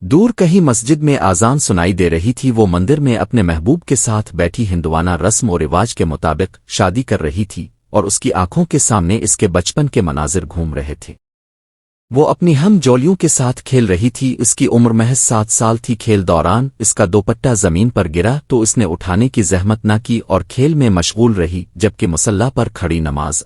دور کہیں مسجد میں آذان سنائی دے رہی تھی۔ وہ مندر میں اپنے محبوب کے ساتھ بیٹھی ہندوانہ رسم و رواج کے مطابق شادی کر رہی تھی، اور اس کی آنکھوں کے سامنے اس کے بچپن کے مناظر گھوم رہے تھے۔ وہ اپنی ہم جولیوں کے ساتھ کھیل رہی تھی۔ اس کی عمر محض 7 سال تھی۔ کھیل دوران اس کا دوپٹہ زمین پر گرا تو اس نے اٹھانے کی زحمت نہ کی اور کھیل میں مشغول رہی، جبکہ مصلی پر کھڑی نماز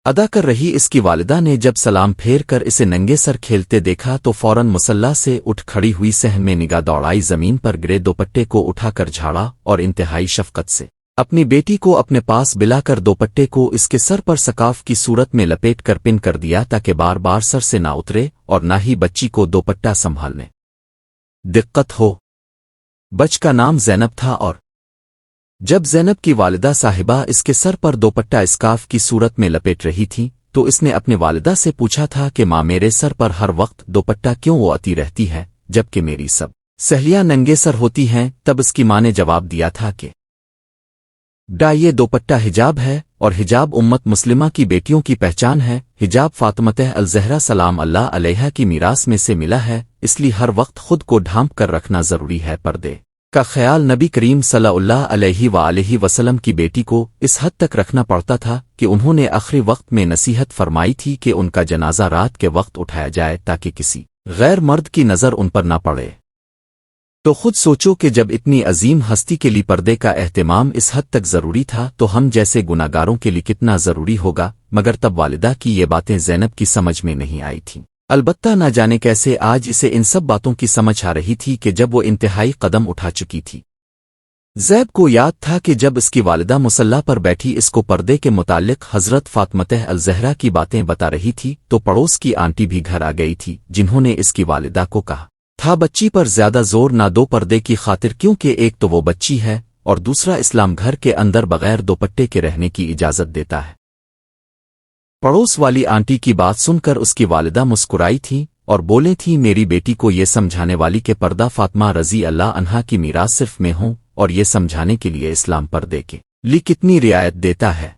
ادا کر رہی اس کی والدہ نے جب سلام پھیر کر اسے ننگے سر کھیلتے دیکھا تو فوراً مصلی سے اٹھ کھڑی ہوئی، صحن میں نگاہ دوڑائی، زمین پر گرے دوپٹے کو اٹھا کر جھاڑا اور انتہائی شفقت سے اپنی بیٹی کو اپنے پاس بلا کر دوپٹے کو اس کے سر پر سکاف کی صورت میں لپیٹ کر پن کر دیا تاکہ بار بار سر سے نہ اترے اور نہ ہی بچی کو دوپٹہ سنبھالنے دقت ہو۔ بچ کا نام زینب تھا، اور جب زینب کی والدہ صاحبہ اس کے سر پر دوپٹہ اسکاف کی صورت میں لپیٹ رہی تھی تو اس نے اپنی والدہ سے پوچھا تھا کہ ماں، میرے سر پر ہر وقت دوپٹہ کیوں وہ آتی رہتی ہے جبکہ میری سب سہیلیاں ننگے سر ہوتی ہیں؟ تب اس کی ماں نے جواب دیا تھا کہ یہ دوپٹہ حجاب ہے، اور حجاب امت مسلمہ کی بیٹیوں کی پہچان ہے۔ حجاب فاطمہ الزہرا سلام اللہ علیہا کی میراث میں سے ملا ہے، اس لیے ہر وقت خود کو ڈھانپ کر رکھنا ضروری ہے۔ پردے کا خیال نبی کریم صلی اللہ علیہ وآلہ وسلم کی بیٹی کو اس حد تک رکھنا پڑتا تھا کہ انہوں نے آخری وقت میں نصیحت فرمائی تھی کہ ان کا جنازہ رات کے وقت اٹھایا جائے تاکہ کسی غیر مرد کی نظر ان پر نہ پڑے۔ تو خود سوچو کہ جب اتنی عظیم ہستی کے لیے پردے کا اہتمام اس حد تک ضروری تھا تو ہم جیسے گناہگاروں کے لیے کتنا ضروری ہوگا۔ مگر تب والدہ کی یہ باتیں زینب کی سمجھ میں نہیں آئی تھیں، البتہ نہ جانے کیسے آج اسے ان سب باتوں کی سمجھ آ رہی تھی کہ جب وہ انتہائی قدم اٹھا چکی تھی۔ زیب کو یاد تھا کہ جب اس کی والدہ مصلی پر بیٹھی اس کو پردے کے متعلق حضرت فاطمہ الزہرا کی باتیں بتا رہی تھی تو پڑوس کی آنٹی بھی گھر آ گئی تھی، جنہوں نے اس کی والدہ کو کہا تھا بچی پر زیادہ زور نہ دو پردے کی خاطر، کیونکہ ایک تو وہ بچی ہے اور دوسرا اسلام گھر کے اندر بغیر دوپٹے کے رہنے کی اجازت دیتا ہے۔ پڑوس والی آنٹی کی بات سن کر اس کی والدہ مسکرائی تھی اور بولے تھی، میری بیٹی کو یہ سمجھانے والی کہ پردہ فاطمہ رضی اللہ عنہا کی میراث صرف میں ہوں، اور یہ سمجھانے کے لیے اسلام پردے کے لیے کتنی رعایت دیتا ہے۔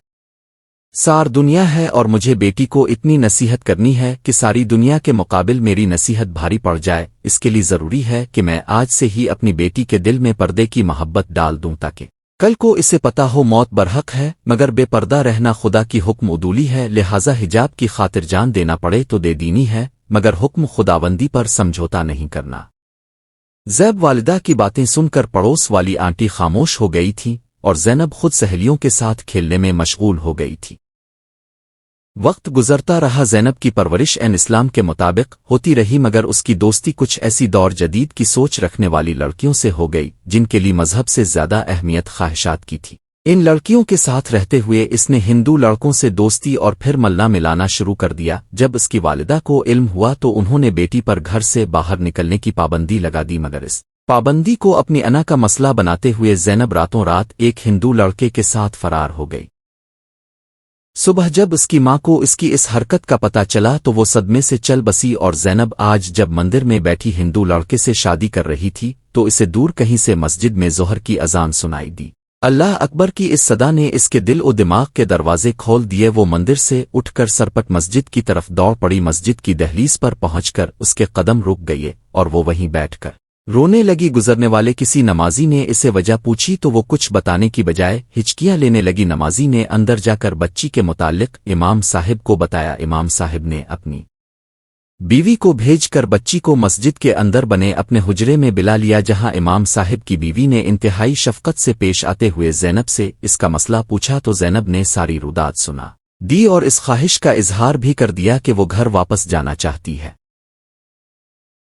سار دنیا ہے اور مجھے بیٹی کو اتنی نصیحت کرنی ہے کہ ساری دنیا کے مقابل میری نصیحت بھاری پڑ جائے۔ اس کے لیے ضروری ہے کہ میں آج سے ہی اپنی بیٹی کے دل میں پردے کی محبت ڈال دوں تاکہ کل کو اسے پتا ہو موت برحق ہے، مگر بے پردہ رہنا خدا کی حکم عدولی ہے، لہٰذا حجاب کی خاطر جان دینا پڑے تو دے دینی ہے، مگر حکم خداوندی پر سمجھوتا نہیں کرنا۔ زیب والدہ کی باتیں سن کر پڑوس والی آنٹی خاموش ہو گئی تھی اور زینب خود سہیلیوں کے ساتھ کھیلنے میں مشغول ہو گئی تھی۔ وقت گزرتا رہا، زینب کی پرورش اسلام کے مطابق ہوتی رہی، مگر اس کی دوستی کچھ ایسی دور جدید کی سوچ رکھنے والی لڑکیوں سے ہو گئی جن کے لیے مذہب سے زیادہ اہمیت خواہشات کی تھی۔ ان لڑکیوں کے ساتھ رہتے ہوئے اس نے ہندو لڑکوں سے دوستی اور پھر ملنا ملانا شروع کر دیا۔ جب اس کی والدہ کو علم ہوا تو انہوں نے بیٹی پر گھر سے باہر نکلنے کی پابندی لگا دی، مگر اس پابندی کو اپنی انا کا مسئلہ بناتے ہوئے زینب راتوں رات ایک ہندو لڑکے کے ساتھ فرار ہو گئی۔ صبح جب اس کی ماں کو اس کی اس حرکت کا پتہ چلا تو وہ صدمے سے چل بسی، اور زینب آج جب مندر میں بیٹھی ہندو لڑکے سے شادی کر رہی تھی تو اسے دور کہیں سے مسجد میں ظہر کی اذان سنائی دی۔ اللہ اکبر کی اس صدا نے اس کے دل و دماغ کے دروازے کھول دیے۔ وہ مندر سے اٹھ کر سرپٹ مسجد کی طرف دوڑ پڑی۔ مسجد کی دہلیز پر پہنچ کر اس کے قدم رک گئے اور وہ وہیں بیٹھ کر رونے لگی۔ گزرنے والے کسی نمازی نے اسے وجہ پوچھی تو وہ کچھ بتانے کی بجائے ہچکیاں لینے لگی۔ نمازی نے اندر جا کر بچی کے متعلق امام صاحب کو بتایا۔ امام صاحب نے اپنی بیوی کو بھیج کر بچی کو مسجد کے اندر بنے اپنے حجرے میں بلا لیا، جہاں امام صاحب کی بیوی نے انتہائی شفقت سے پیش آتے ہوئے زینب سے اس کا مسئلہ پوچھا تو زینب نے ساری رودات سنا دی اور اس خواہش کا اظہار بھی کر دیا کہ وہ گھر واپس جانا چاہتی ہے۔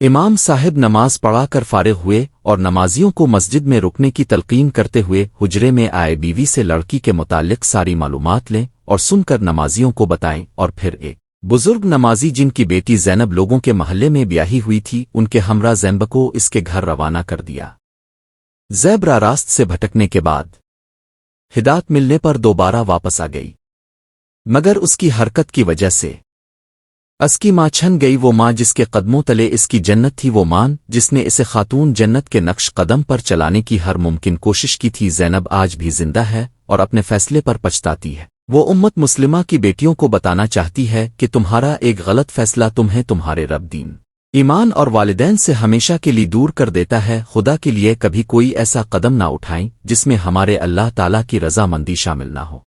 امام صاحب نماز پڑھا کر فارغ ہوئے اور نمازیوں کو مسجد میں رکنے کی تلقین کرتے ہوئے حجرے میں آئے۔ بیوی سے لڑکی کے متعلق ساری معلومات لیں اور سن کر نمازیوں کو بتائیں، اور پھر ایک بزرگ نمازی جن کی بیٹی زینب لوگوں کے محلے میں بیاہی ہوئی تھی ان کے ہمراہ زینب کو اس کے گھر روانہ کر دیا۔ زینب راہ راست سے بھٹکنے کے بعد ہدایت ملنے پر دوبارہ واپس آ گئی، مگر اس کی حرکت کی وجہ سے اس کی ماں چھن گئی۔ وہ ماں جس کے قدموں تلے اس کی جنت تھی، وہ ماں جس نے اسے خاتون جنت کے نقش قدم پر چلانے کی ہر ممکن کوشش کی تھی۔ زینب آج بھی زندہ ہے اور اپنے فیصلے پر پچھتاتی ہے۔ وہ امت مسلمہ کی بیٹیوں کو بتانا چاہتی ہے کہ تمہارا ایک غلط فیصلہ تمہیں تمہارے رب دین ایمان اور والدین سے ہمیشہ کے لیے دور کر دیتا ہے، خدا کے لیے کبھی کوئی ایسا قدم نہ اٹھائیں جس میں ہمارے اللہ تعالیٰ کی رضا مندی شامل نہ ہو۔